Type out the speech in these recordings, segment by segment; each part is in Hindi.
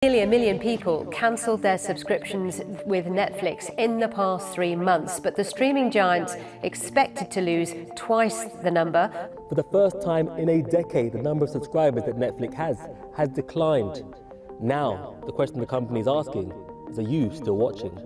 Nearly a million people cancelled their subscriptions with Netflix in the past 3 months, but the streaming giant's expected to lose twice the number. For the first time in a decade, the number of subscribers that Netflix has declined. Now, the question the company is asking is, are you still watching?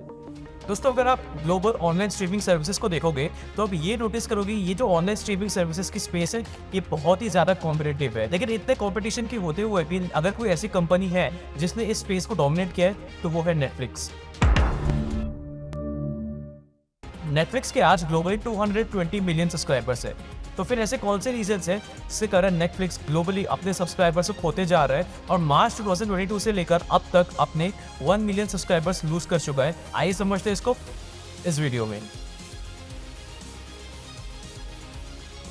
दोस्तों, अगर आप ग्लोबल ऑनलाइन स्ट्रीमिंग सर्विसेज को देखोगे तो आप ये नोटिस करोगे ये जो ऑनलाइन स्ट्रीमिंग सर्विसेज की स्पेस है ये बहुत ही ज़्यादा कॉम्पिटिटिव है। लेकिन इतने कॉम्पिटिशन के होते हुए भी अगर कोई ऐसी कंपनी है जिसने इस स्पेस को डोमिनेट किया है तो वो है नेटफ्लिक्स। नेटफ्लिक्स के आज ग्लोबली 220 मिलियन सब्सक्राइबर्स है। तो फिर ऐसे कौन से रीजंस हैं जिसके कारण नेटफ्लिक्स ग्लोबली अपने सब्सक्राइबर्स को खोते जा रहा है और मार्च 2022 से लेकर अब तक अपने 1 मिलियन सब्सक्राइबर्स लूज कर चुका है। आइए समझते हैं इसको इस वीडियो में।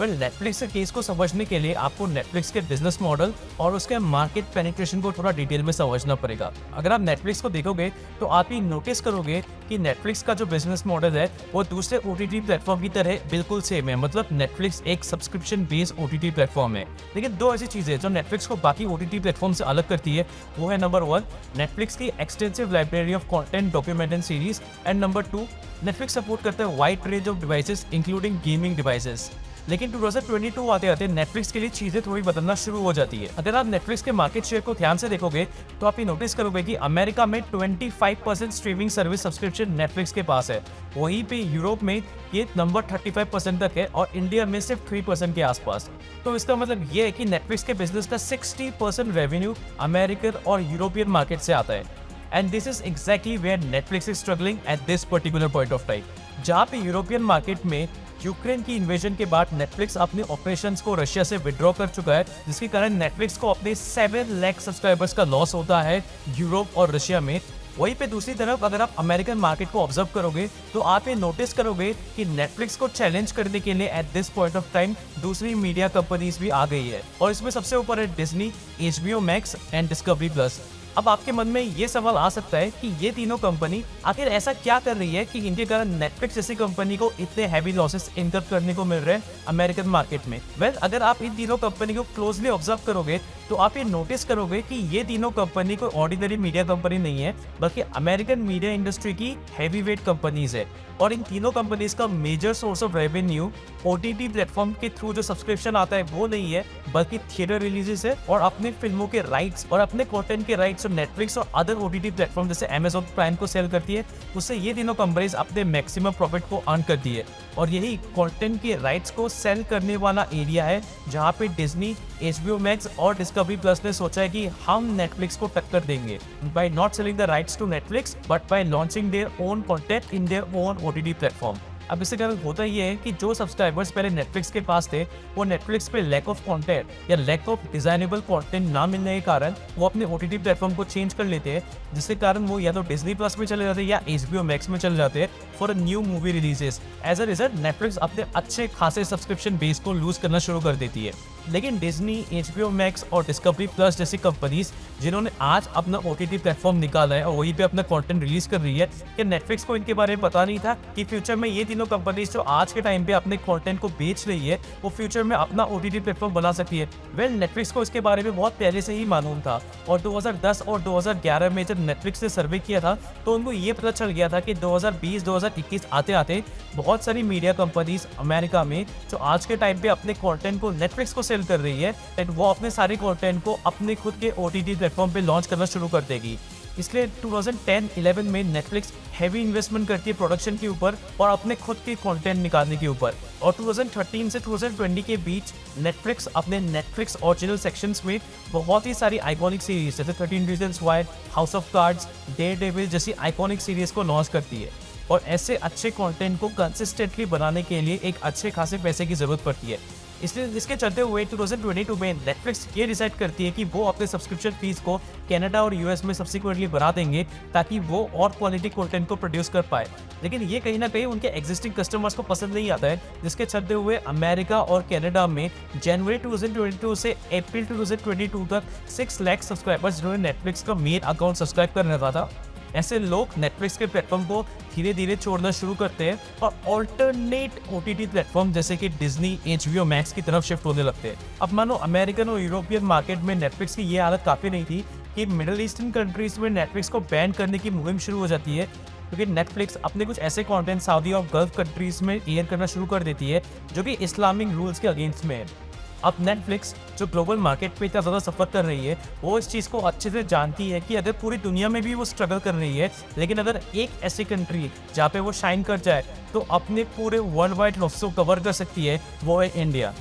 नेटफ्लिक्स के केस को समझने के लिए आपको नेटफ्लिक्स के बिजनेस मॉडल और उसके मार्केट पेनिट्रेशन को थोड़ा डिटेल में समझना पड़ेगा। अगर आप नेटफ्लिक्स को देखोगे तो आप ये नोटिस करोगे कि नेटफ्लिक्स का जो बिजनेस मॉडल है वो दूसरे OTT प्लेटफॉर्म की तरह बिल्कुल सेम है। मतलब नेटफ्लिक्स एक सब्सक्रिप्शन बेस्ड OTT प्लेटफॉर्म है। लेकिन दो ऐसी चीज़ें जो नेटफ्लिक्स को बाकी OTT प्लेटफॉर्म से अलग करती है वो है नंबर 1 नेटफ्लिक्स की extensive library of content, document and series, and number 2 Netflix support करता है wide range of devices including gaming devices. लेकिन 2022 आते आते नेटफ्लिक्स के लिए चीज़ें थोड़ी बदलना शुरू हो जाती है। अगर आप नेटफ्लिक्स के मार्केट शेयर को ध्यान से देखोगे तो आप ये नोटिस करोगे कि अमेरिका में 25% स्ट्रीमिंग सर्विस सब्सक्रिप्शन नेटफ्लिक्स के पास है। वहीं पे यूरोप में ये नंबर 35% तक है और इंडिया में सिर्फ 3% के आसपास। तो इसका मतलब ये है कि नेटफ्लिक्स के बिजनेस का 60% रेवेन्यू अमेरिकन और यूरोपियन मार्केट से आता है। And this is exactly where Netflix is struggling at this particular point of time. जहाँ पे यूरोपियन मार्केट में यूक्रेन की इन्वेजन के बाद नेटफ्लिक्स अपने ऑपरेशंस को रशिया से विड्रॉ कर चुका है, जिसके कारण नेटफ्लिक्स को अपने 7 लाख सब्सक्राइबर्स का लॉस होता है यूरोप और रशिया में। वहीं पे दूसरी तरफ अगर आप अमेरिकन मार्केट को ऑब्जर्व करोगे तो आप ये नोटिस करोगे कि नेटफ्लिक्स को चैलेंज करने के लिए at this point of time दूसरी मीडिया कंपनीज भी आ गई है और इसमें सबसे ऊपर है Disney, HBO max and discovery plus. अब आपके मन में ये सवाल आ सकता है कि ये तीनों कंपनी आखिर ऐसा क्या कर रही है कि इनके कारण नेटफ्लिक्स जैसी कंपनी को इतने हैवी लॉसेस इनकम करने को मिल रहे हैं अमेरिकन मार्केट में। अगर आप इन तीनों कंपनी को क्लोजली ऑब्जर्व करोगे तो आप ये नोटिस करोगे कि ये तीनों कंपनी कोई ऑर्डिनरी मीडिया कंपनी नहीं है बल्कि अमेरिकन मीडिया इंडस्ट्री की हैवी वेट कंपनीज है। और इन तीनों कंपनीज का major source of revenue OTT platform के थ्रू जो सब्सक्रिप्शन आता है वो नहीं है बल्कि थिएटर रिलीजेस है और अपने फिल्मों के राइट्स और अपने कंटेंट के राइट्स और नेटफ्लिक्स और अदर OTT प्लेटफॉर्म जैसे Amazon प्राइम को सेल करती है। उससे ये तीनों कंपनीज अपने मैक्सिमम प्रॉफिट को अर्न करती है और यही कंटेंट के राइट्स को सेल करने वाला एरिया है जहाँ पे डिज्नी, HBO मैक्स और डिस्कवरी प्लस ने सोचा है कि हम नेटफ्लिक्स को टक्कर देंगे by not selling the rights to Netflix but by launching their own content in their own OTT platform. अब इससे कारण होता ये है कि जो सब्सक्राइबर्स पहले नेटफ्लिक्स के पास थे वो नेटफ्लिक्स पे लैक ऑफ कंटेंट या लैक ऑफ डिजाइनेबल कंटेंट ना मिलने के कारण वो अपने OTT प्लेटफॉर्म को चेंज कर लेते हैं, जिसके कारण वो या तो डिज्नी प्लस में चले जाते हैं या HBO मैक्स में चले जाते हैं for new movie releases. As a result Netflix अपने अच्छे खासे सब्सक्रिप्शन बेस को लूज करना शुरू कर देती है। लेकिन डिज्नी, HBO मैक्स और डिस्कवरी प्लस जैसी कंपनीज जिन्होंने आज अपना OTT प्लेटफॉर्म निकाला है और वहीं पे अपना कंटेंट रिलीज कर रही है, कि नेटफ्लिक्स को इनके बारे में पता नहीं था कि फ्यूचर में ये तीनों कंपनीज जो आज के टाइम पे अपने कंटेंट को बेच रही है वो फ्यूचर में अपना OTT प्लेटफॉर्म बना सकती है। नेटफ्लिक्स को इसके बारे में बहुत पहले से ही मालूम था और 2010 और 2011 में जब नेटफ्लिक्स ने सर्वे किया था तो उनको ये पता चल गया था कि 2020-2021 आते आते बहुत सारी मीडिया कंपनीज अमेरिका में जो आज के टाइम पे अपने कंटेंट को नेटफ्लिक्स को सेल कर रही है एंड वो अपने सारे कंटेंट को अपने खुद के OTT प्लेटफॉर्म पे लॉन्च करना शुरू कर देगी। इसलिए 2010-11 में नेटफ्लिक्स हैवी इन्वेस्टमेंट करती है प्रोडक्शन के ऊपर और अपने खुद के कंटेंट निकालने के ऊपर। और 2013 से 2020 के बीच नेटफ्लिक्स अपने नेटफ्लिक्स ओरिजिनल सेक्शंस में बहुत ही सारी आइकॉनिक सीरीज जैसे 13 Reasons Why, House of Cards, Daredevil जैसी आइकॉनिक सीरीज को लॉन्च करती है। और ऐसे अच्छे कंटेंट को कंसिस्टेंटली बनाने के लिए एक अच्छे खासे पैसे की जरूरत पड़ती है। इसलिए इसके चलते हुए 2022 में नेटफ्लिक्स ये डिसाइड करती है कि वो अपने सब्सक्रिप्शन फीस को कनाडा और US में सब्सिक्वेंटली बढ़ा देंगे ताकि वो और क्वालिटी कंटेंट को प्रोड्यूस कर पाए। लेकिन ये कहीं ना कहीं उनके एग्जिस्टिंग कस्टमर्स को पसंद नहीं आता है, जिसके चलते हुए अमेरिका और कनाडा में जनवरी 2022 से अप्रैल 2022 तक 6 लाख सब्सक्राइबर्स जिन्होंने नेटफ्लिक्स का मेन अकाउंट सब्सक्राइब करना था ऐसे लोग नेटफ्लिक्स के प्लेटफॉर्म को धीरे धीरे छोड़ना शुरू करते हैं और ऑल्टरनेट OTT प्लेटफॉर्म जैसे कि डिज्नी, HBO मैक्स की तरफ शिफ्ट होने लगते हैं। अब मानो अमेरिकन और यूरोपियन मार्केट में नेटफ्लिक्स की ये हालत काफ़ी नहीं थी, कि मिडिल ईस्टर्न कंट्रीज में नेटफ्लिक्स को बैन करने की मुहिम शुरू हो जाती है, क्योंकि नेटफ्लिक्स अपने कुछ ऐसे कंटेंट सऊदी और गल्फ कंट्रीज में एयर करना शुरू कर देती है जो कि इस्लामिक रूल्स के अगेंस्ट में है। अब नेटफ्लिक्स जो ग्लोबल मार्केट पे इतना ज़्यादा सफ़र कर रही है, वो इस चीज़ को अच्छे से जानती है कि अगर पूरी दुनिया में भी वो स्ट्रगल कर रही है, लेकिन अगर एक ऐसी कंट्री जहाँ पे वो शाइन कर जाए तो अपने पूरे वर्ल्ड वाइड लॉस को कवर कर सकती है, वो है इंडिया।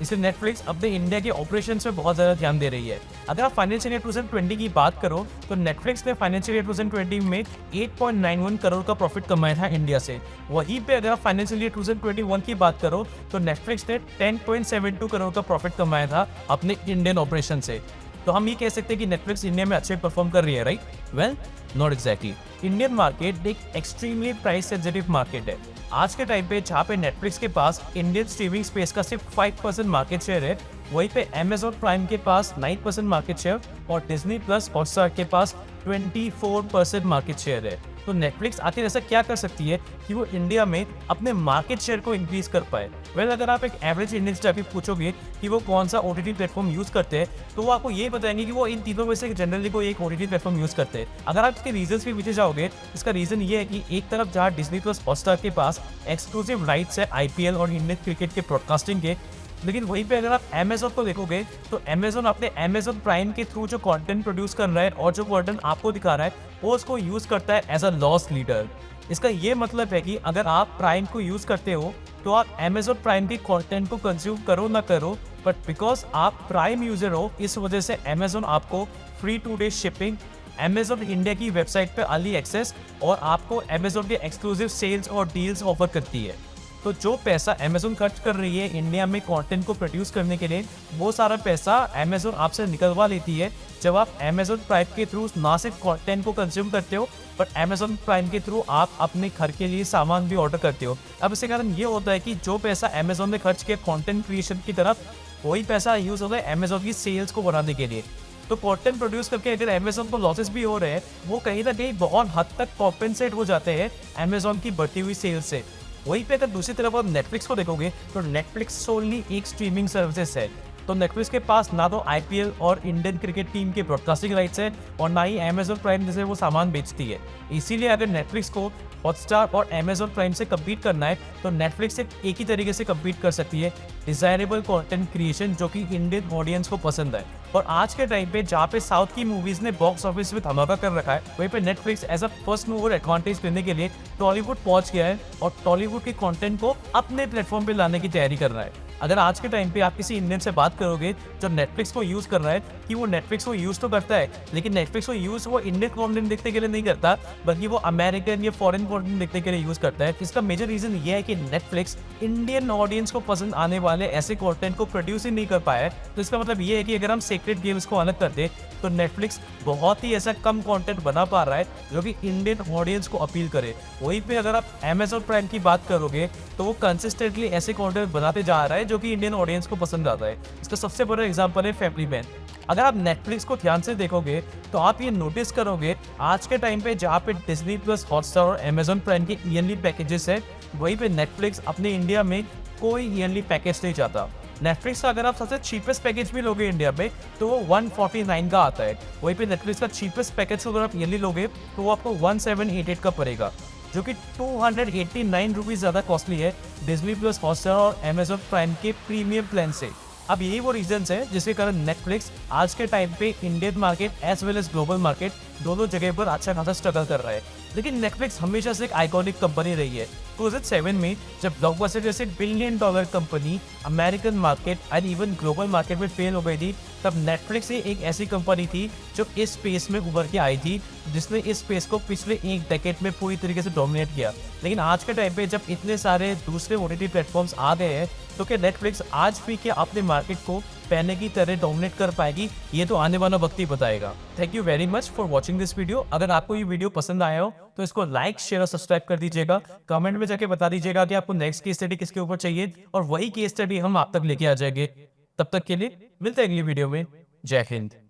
इसलिए नेटफ्लिक्स अपने इंडिया के ऑपरेशंस पे बहुत ज़्यादा ध्यान दे रही है। अगर आप फाइनेंशियल ईयर 2020 की बात करो तो नेटफ्लिक्स ने फाइनेंशियल ईयर 2020 में 8.91 करोड़ का प्रॉफिट कमाया था इंडिया से। वहीं पे अगर आप फाइनेंशियल ईयर 2021 की बात करो तो नेटफ्लिक्स ने 10.72 करोड़ का प्रॉफिट कमाया था अपने इंडियन ऑपरेशन से। तो हम ये कह सकते हैं कि नेटफ्लिक्स इंडिया में अच्छे परफॉर्म कर रही है, right? Well, not exactly. Indian market एक एक्सट्रीमली प्राइस सेंसिटिव मार्केट है। आज के टाइम पे जहाँ पे नेटफ्लिक्स के पास इंडियन स्ट्रीमिंग स्पेस का सिर्फ 5% मार्केट शेयर है, वहीं पे Amazon प्राइम के पास 9% मार्केट शेयर और डिज्नी प्लस हॉटस्टार के पास 24% मार्केट शेयर है। तो नेटफ्लिक्स आखिर ऐसा क्या कर सकती है कि वो इंडिया में अपने मार्केट शेयर को इंक्रीज कर पाए? वेल, अगर आप एक एवरेज इंडियन से जाके पूछोगे कि वो कौन सा OTT प्लेटफॉर्म यूज करते हैं, तो वो आपको ये बताएंगे कि वो इन तीनों में से जनरली कोई एक OTT प्लेटफॉर्म यूज करते हैं। अगर आप इसके रीजंस के पीछे जाओगे, इसका रीजन ये है कि एक तरफ जहाँ डिज्नी प्लस हॉटस्टार के पास एक्सक्लूसिव राइट्स है IPL और इंडियन क्रिकेट के ब्रॉडकास्टिंग के, लेकिन वहीं पे अगर आप Amazon को देखोगे तो Amazon अपने Amazon प्राइम के थ्रू जो कंटेंट प्रोड्यूस कर रहा है और जो कंटेंट आपको दिखा रहा है, वो उसको यूज करता है एज अ लॉस लीडर। इसका ये मतलब है कि अगर आप प्राइम को यूज करते हो तो आप Amazon प्राइम के कंटेंट को कंज्यूम करो ना करो, बट बिकॉज आप प्राइम यूजर हो, इस वजह से Amazon आपको free 2 day shipping, Amazon India की वेबसाइट पे अर्ली एक्सेस और आपको Amazon के एक्सक्लूसिव सेल्स और डील्स ऑफर करती है। तो जो पैसा Amazon खर्च कर रही है इंडिया में कंटेंट को प्रोड्यूस करने के लिए, वो सारा पैसा Amazon आपसे निकलवा लेती है जब आप Amazon प्राइम के थ्रू ना सिर्फ कंटेंट को कंज्यूम करते हो, बट Amazon प्राइम के थ्रू आप अपने घर के लिए सामान भी ऑर्डर करते हो। अब इसके कारण ये होता है कि जो पैसा Amazon ने खर्च किया कंटेंट क्रिएशन की तरफ, वही पैसा यूज होता है Amazon की सेल्स को बढ़ाने के लिए। तो कंटेंट प्रोड्यूस करके अगर Amazon को लॉसेस भी हो रहे हैं, वो कहीं ना कहीं बहुत हद तक कॉम्पेंसेट हो जाते हैं Amazon की बढ़ती हुई सेल्स से। वहीं पे अगर दूसरी तरफ आप नेटफ्लिक्स को देखोगे तो नेटफ्लिक्स सोनली एक स्ट्रीमिंग सर्विसेज है। तो नेटफ्लिक्स के पास ना तो IPL और इंडियन क्रिकेट टीम के ब्रॉडकास्टिंग राइट्स है और ना ही Amazon प्राइम जैसे वो सामान बेचती है। इसीलिए अगर नेटफ्लिक्स को हॉटस्टार और Amazon प्राइम से कम्पीट करना है तो नेटफ्लिक्स एक ही तरीके से कम्पीट कर सकती है, डिजायरेबल कंटेंट क्रिएशन जो कि इंडियन ऑडियंस को पसंद है। और आज के टाइम पे जहाँ पे साउथ की मूवीज ने बॉक्स ऑफिस में धमाका कर रखा है, वहीं पे Netflix as a first mover advantage लेने के लिए टॉलीवुड पहुंच गया है और टॉलीवुड के कंटेंट को अपने प्लेटफॉर्म पे लाने की तैयारी कर रहा है। अगर आज के टाइम पे आप किसी इंडियन से बात करोगे जो नेटफ्लिक्स को यूज कर रहा है, कि वो नेटफ्लिक्स को यूज तो करता है, लेकिन नेटफ्लिक्स को यूज वो इंडियन कंटेंट देखने के लिए नहीं करता, बल्कि वो अमेरिकन या फॉरेन कंटेंट देखने के लिए यूज करता है। इसका मेजर रीजन ये है कि नेटफ्लिक्स इंडियन ऑडियंस को पसंद आने वाले ऐसे कंटेंट को प्रोड्यूस ही नहीं कर पाया है। तो इसका मतलब ये है कि अगर हम सेक्रेट गेम्स को अलग कर दे तो नेटफ्लिक्स बहुत ही ऐसा कम कंटेंट बना पा रहा है जो कि इंडियन ऑडियंस को अपील करे। वहीं पे अगर आप Amazon प्राइम की बात करोगे तो वो कंसिस्टेंटली ऐसे कंटेंट बनाते जा रहा है जो कि इंडियन ऑडियंस को पसंद आता है। इसका सबसे बड़ा एग्जांपल है फैमिली मैन। अगर आप नेटफ्लिक्स को ध्यान से देखोगे तो आप ये नोटिस करोगे आज के टाइम पे जहाँ पे डिज्नी प्लस हॉटस्टार और Amazon प्राइम के ईयरली पैकेजेस है, वहीं पे नेटफ्लिक्स अपने इंडिया में कोई ईयरली पैकेज नहीं चाहता। नेटफ्लिक्स का अगर आप सबसे चीपेस्ट पैकेज भी लोगे इंडिया में तो वो 149 का आता है। वहीं पे नेटफ्लिक्स का चीपेस्ट पैकेज अगर आप ईयरली लोगे तो वो आपको 1788 का पड़ेगा, जो कि 289 रुपीज़ ज़्यादा कॉस्टली है डिज्नी प्लस हॉटस्टार और Amazon प्राइम के प्रीमियम प्लान से। अब यही वो रीजंस है जिसके कारण नेटफ्लिक्स आज के टाइम पे Indian market as well as global market दोनों जगह पर अच्छा खासा स्ट्रगल कर रहा है। लेकिन नेटफ्लिक्स हमेशा से एक आइकॉनिक कंपनी रही है। 2007 में जब ब्लॉकबस्टर जैसे $1 billion company American market and even global market में फेल हो गई थी, तब नेटफ्लिक्स ही एक ऐसी कंपनी थी जो इस स्पेस में उभर के आई थी, जिसने इस स्पेस को पिछले एक डेकेड में पूरी तरीके से डोमिनेट किया। लेकिन आज के टाइम पे जब इतने सारे दूसरे OTT प्लेटफॉर्म्स आ गए हैं तो क्या नेटफ्लिक्स आज भी क्या अपने मार्केट को पहले की तरह डोमिनेट कर पाएगी? ये तो आने वाला वक्त ही बताएगा। Thank you very much for watching this video. अगर आपको ये वीडियो पसंद आया हो तो इसको लाइक, शेयर और सब्सक्राइब कर दीजिएगा। कमेंट में जाके बता दीजिएगा कि आपको नेक्स्ट केस स्टडी किसके ऊपर चाहिए और वही केस स्टडी हम आप तक लेके आ जाएंगे। तब तक के लिए मिलते हैं अगली वीडियो में। जय हिंद।